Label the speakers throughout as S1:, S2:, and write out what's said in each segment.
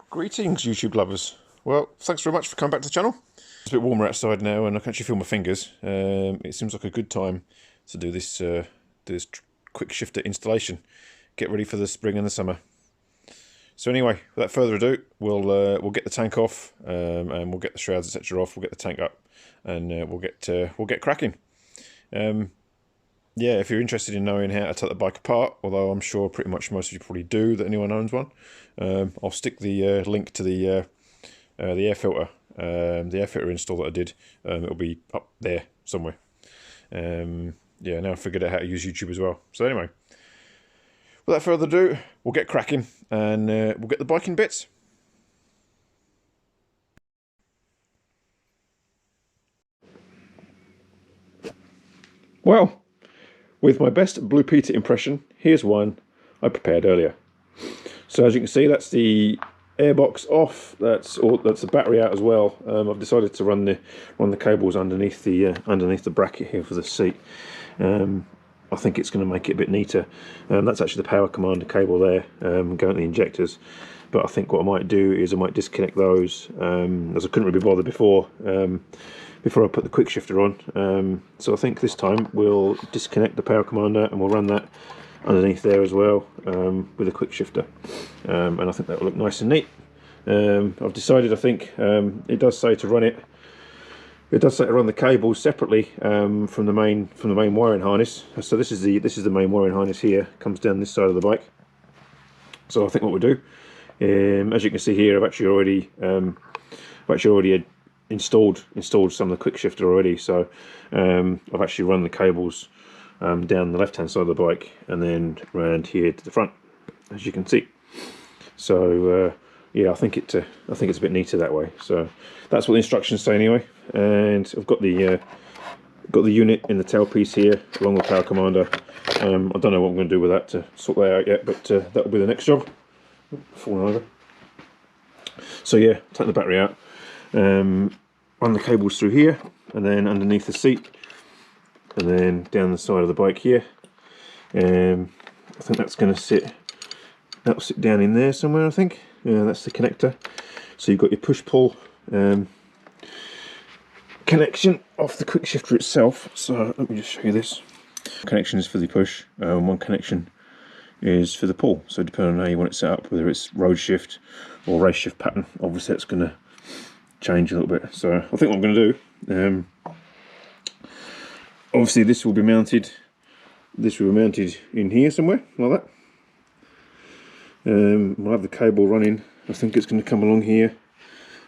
S1: Greetings, YouTube lovers. Well, thanks very much for coming back to the channel. It's a bit warmer outside now and I can actually feel my fingers. It seems like a good time to do this Quickshifter installation. Get ready for the spring and the summer. So anyway, without further ado, we'll get the tank off and we'll get the shrouds etc. off. We'll get the tank up and we'll get cracking. Yeah, if you're interested in knowing how to take the bike apart, although I'm sure pretty much most of you probably do that anyone owns one, I'll stick the link to the air filter install that I did. It'll be up there somewhere. Yeah, now I figured out how to use YouTube as well. So anyway, without further ado, we'll get cracking and we'll get the bike in bits. Well, with my best Blue Peter impression, here's one I prepared earlier. So as you can see, that's the airbox off. That's the battery out as well. I've decided to run the cables underneath the bracket here for the seat. I think it's going to make it a bit neater. That's actually the power commander cable there, going to the injectors. But I think what I might do is I might disconnect those, as I couldn't really be bothered before I put the Quickshifter on. So I think this time we'll disconnect the power commander and we'll run that underneath there as well, with a Quickshifter. And I think that will look nice and neat. I've decided, I think it does say to run it. It does say to run the cables separately from the main wiring harness. So this is the main wiring harness here. Comes down this side of the bike. So I think what we'll do, as you can see here, I've actually already installed some of the Quickshifter already. So I've actually run the cables down the left hand side of the bike and then round here to the front, as you can see. So yeah, I think it's a bit neater that way. So that's what the instructions say anyway. And I've got the unit in the tailpiece here along with power commander. I don't know what I'm going to do with that to sort that out yet, but that will be the next job. Falling over. So yeah, take the battery out, run the cables through here and then underneath the seat and then down the side of the bike here. I think that's going to sit. That'll sit down in there somewhere, I think. Yeah, that's the connector. So you've got your push-pull connection off the Quickshifter itself. So let me just show you this. Connection is for the push, one connection is for the pull. So depending on how you want it set up, whether it's road shift or race shift pattern, obviously it's going to change a little bit. So I think what I'm going to do, obviously this will be mounted in here somewhere like that. We'll have the cable running. I think it's going to come along here,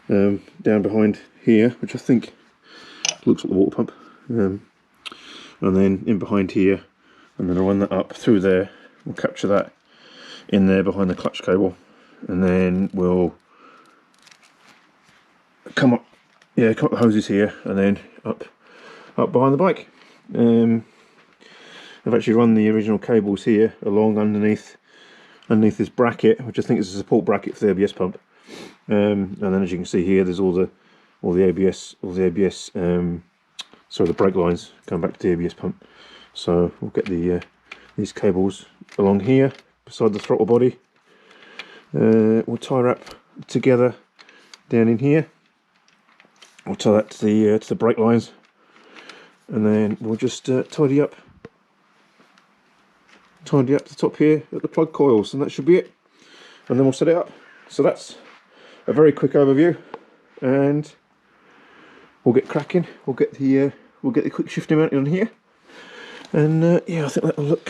S1: down behind here, which I think looks like the water pump, and then in behind here, and then I'll run that up through there. We'll capture that in there behind the clutch cable, and then we'll come up the hoses here, and then up behind the bike. I've actually run the original cables here along underneath this bracket, which I think is a support bracket for the ABS pump. And then as you can see here, there's all the ABS, sorry, the brake lines going back to the ABS pump. So we'll get these cables along here beside the throttle body. We'll tie wrap together down in here. We'll tie that to the brake lines, and then we'll just tidy up the top here at the plug coils, and that should be it. And then we'll set it up. So that's a very quick overview, and we'll get cracking. We'll get the Quickshifter mounted on here, and yeah, I think that'll look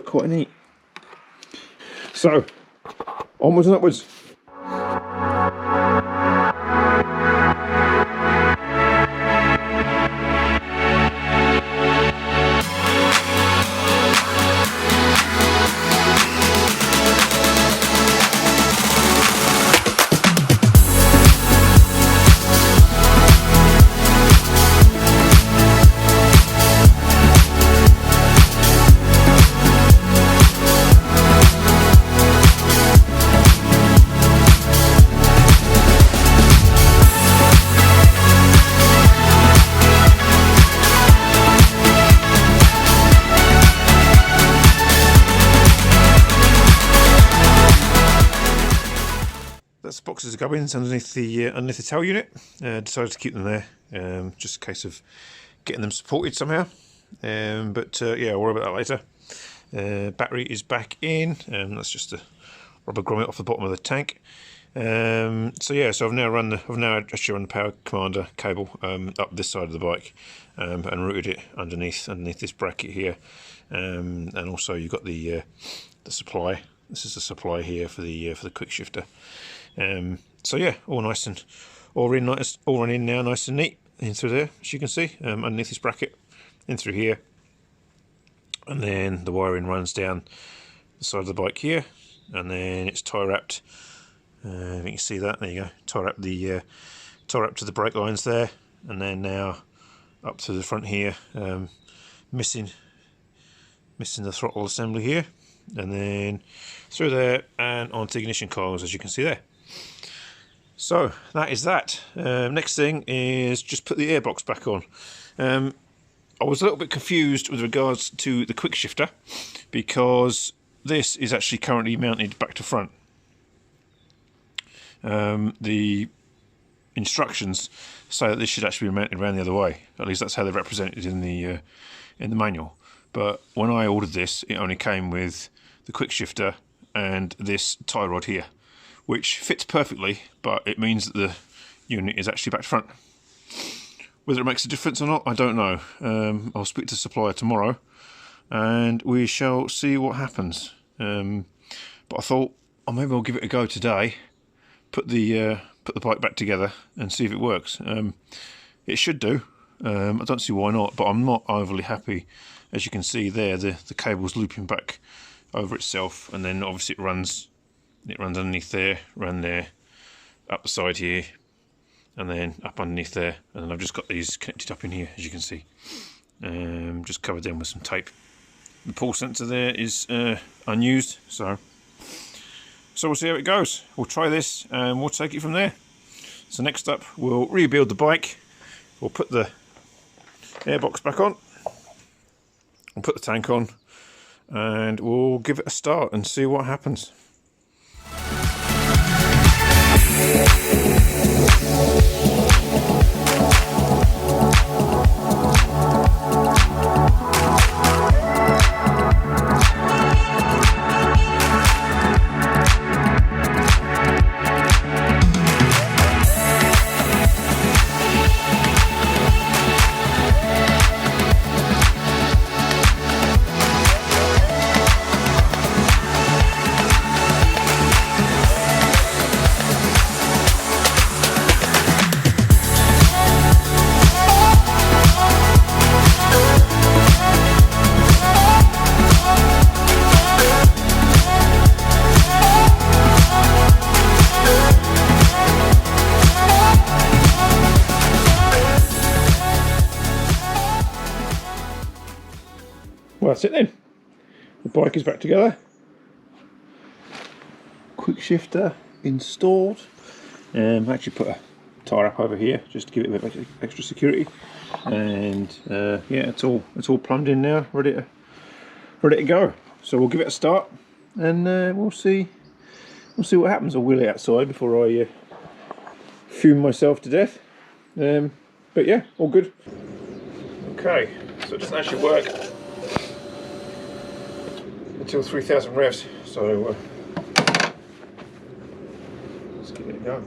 S1: quite neat. So onwards and upwards. that's the boxes that go in underneath the tail unit. Decided to keep them there, just a case of getting them supported somehow. But yeah, I'll worry about that later. Battery is back in. That's just a rubber grommet off the bottom of the tank. So yeah, so I've now actually run the power commander cable up this side of the bike, and routed it underneath this bracket here. And also you've got the supply. This is the supply here for the Quickshifter. So yeah, all running now, nice and neat in through there, as you can see, underneath this bracket, in through here, and then the wiring runs down the side of the bike here, and then it's tie wrapped. You can see that. There you go. Tie wrapped to the brake lines there, and then now up to the front here, missing the throttle assembly here, and then through there and onto ignition coils, as you can see there. So that is that. Next thing is just put the airbox back on. I was a little bit confused with regards to the Quickshifter, because this is actually currently mounted back to front. The instructions say that this should actually be mounted around the other way. At least that's how they're represented in the manual. But when I ordered this, it only came with the Quickshifter and this tie rod here, which fits perfectly, but it means that the unit is actually back to front. Whether it makes a difference or not, I don't know. I'll speak to the supplier tomorrow, and we shall see what happens. But I thought, oh, maybe I'll give it a go today. Put the bike back together and see if it works. It should do. I don't see why not, but I'm not overly happy. As you can see there, the cable's looping back over itself, and then obviously it runs underneath there, around there, up the side here, and then up underneath there, and then I've just got these connected up in here, as you can see. Just covered them with some tape. The pull sensor there is unused, so we'll see how it goes. We'll try this and we'll take it from there. So next up, we'll rebuild the bike. We'll put the airbox back on. We'll put the tank on, and we'll give it a start and see what happens. Well, that's it then. The bike is back together. Quickshifter installed. I actually put a tie wrap over here just to give it a bit of extra security. And yeah, it's all plumbed in now, ready to go. So we'll give it a start, and we'll see what happens. I'll wheel it outside before I fume myself to death. But yeah, all good. Okay, so it doesn't actually work until 3,000 revs, so let's give it a go.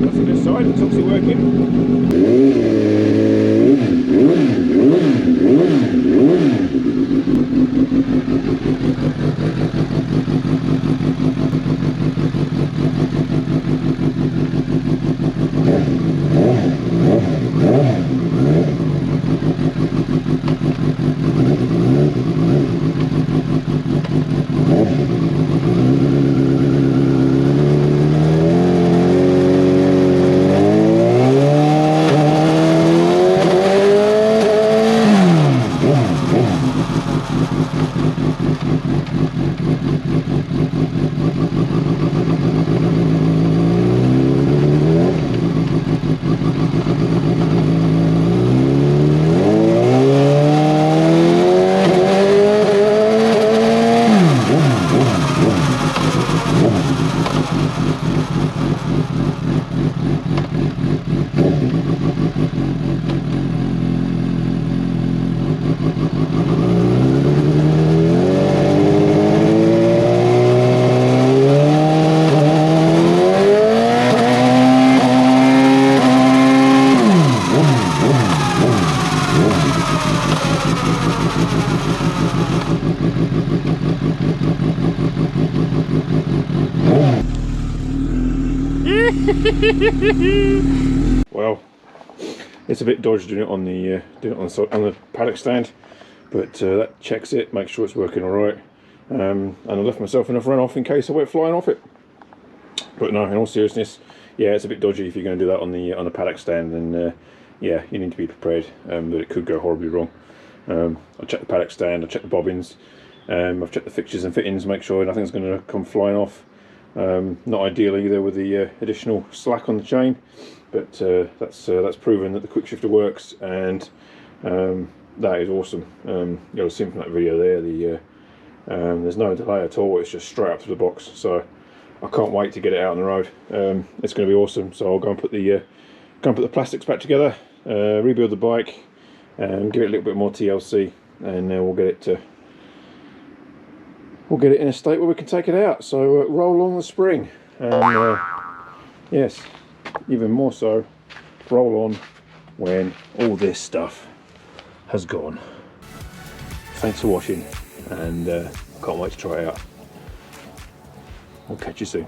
S1: That's on this side, it's obviously working. Well, it's a bit dodgy doing it on the paddock stand, but that checks it, makes sure it's working all right, and I left myself enough runoff in case I went flying off it. But no, in all seriousness, yeah, it's a bit dodgy if you're going to do that on the paddock stand, and yeah, you need to be prepared that it could go horribly wrong. I checked the paddock stand, I checked the bobbins, I've checked the fixtures and fittings, make sure nothing's going to come flying off. Not ideal either with the additional slack on the chain, but that's proven that the Quickshifter works, and that is awesome. You'll see from that video there, there's no delay at all, it's just straight up to the box, so I can't wait to get it out on the road. It's going to be awesome. So I'll go and put the plastics back together, rebuild the bike, and give it a little bit more TLC, and we'll get it in a state where we can take it out. So roll on the spring, and yes, even more so, roll on when all this stuff has gone. Thanks for watching, and can't wait to try it out. We'll catch you soon.